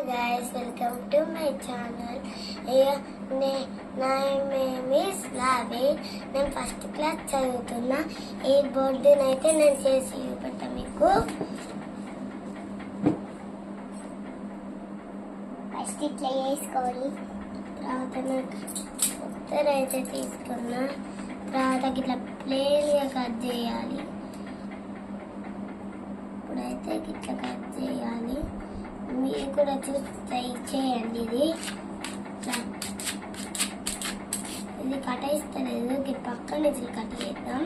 guys, welcome to my channel. My name is Lavi. నేను first class చదువుతున్నా. ఈ బోర్డుని అయితే నేను చేసి చూపెట్టా మీకు. ఫస్ట్ ఇట్లా వేసుకోవాలి. తర్వాత నాకు ఉత్తర అయితే తీసుకున్నా. తర్వాత ఇట్లా ప్లేన్గా కట్ చేయాలి. ఇప్పుడైతే ఇట్లా కట్ చేయాలి. మీరు కూడా చూసి ట్రై చేయండి. ఇది కట్టేస్తలేదు, ఇది పక్కన ఇది కట్ చేద్దాం.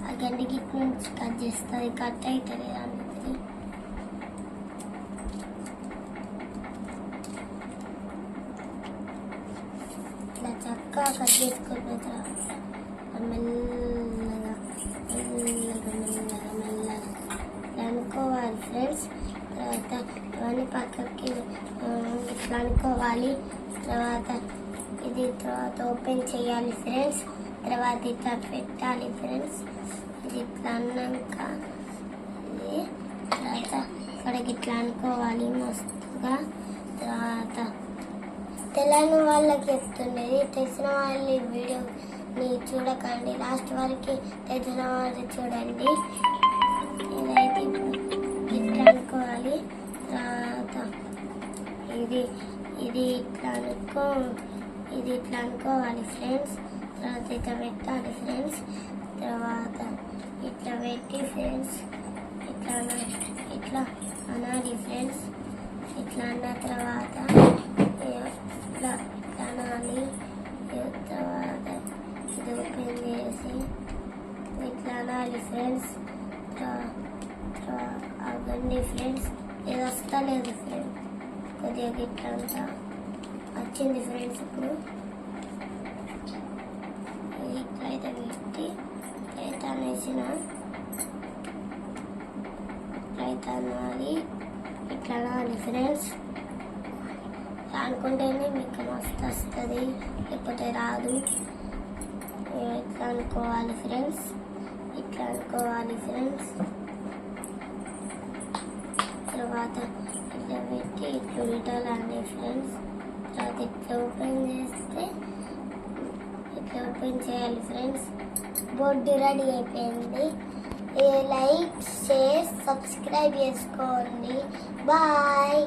ఆ గంట గిట్ నుంచి కట్ చేస్తుంది, కట్ అవుతుంది అనేది. ఇట్లా చక్కగా కట్ చేసుకున్న తర్వాత మెల్లగా అనుకోవాలి ఫ్రెండ్స్. తర్వాత అవన్నీ పక్కకి ఇట్లా అనుకోవాలి. తర్వాత ఓపెన్ చేయాలి ఫ్రెండ్స్. తర్వాత ఇట్లా పెట్టాలి ఫ్రెండ్స్. ఇది ఇట్లా అన్నాక తర్వాత ఇక్కడికి ఇట్లా అనుకోవాలి మస్తుగా. తర్వాత తెలియని వాళ్ళకి చెప్తుండేది, తెలిసిన వాళ్ళు ఈ వీడియోని చూడకండి, లాస్ట్ వరకు తెలిసిన వాళ్ళు చూడండి. ఇదైతే ఇట్లా అనుకోవాలి. తర్వాత ఇది ఇట్లా అనుకోవాలి ఫ్రెండ్స్. తర్వాత ఇట్లా పెట్టాలి ఫ్రెండ్స్. తర్వాత ఇట్లా పెట్టి ఫ్రెండ్స్ ఇట్లా అనాలి ఫ్రెండ్స్. ఇట్లా అన్న తర్వాత ఇట్లా అనాలి. తర్వాత ఇది ఓపెన్ చేసి ఇట్లా అనాలి ఫ్రెండ్స్. అవ్వండి ఫ్రెండ్స్. ఇది వస్తలేదు ఫ్రెండ్స్, కొద్దిగా ఇట్లా అంతా వచ్చింది ఫ్రెండ్స్. ఇప్పుడు ఇట్లయితే పెట్టి ఇట్లయితే అనేసిన ఇట్లయితే అనాలి. ఇట్లా అనాలి ఫ్రెండ్స్. అనుకుంటేనే మీకు మస్తు వస్తుంది, లేకపోతే రాదు. ఇట్లా అనుకోవాలి ఫ్రెండ్స్. ఇట్లా అనుకోవాలి ఫ్రెండ్స్. తర్వాత ఇట్లా పెట్టి ఇట్లా ఉల్టాలండి ఫ్రెండ్స్. తర్వాత ఇట్లా ఓపెన్ చేయాలి ఫ్రెండ్స్. బోర్డు రెడీ అయిపోయింది. లైక్, షేర్, సబ్స్క్రైబ్ చేసుకోండి. బాయ్.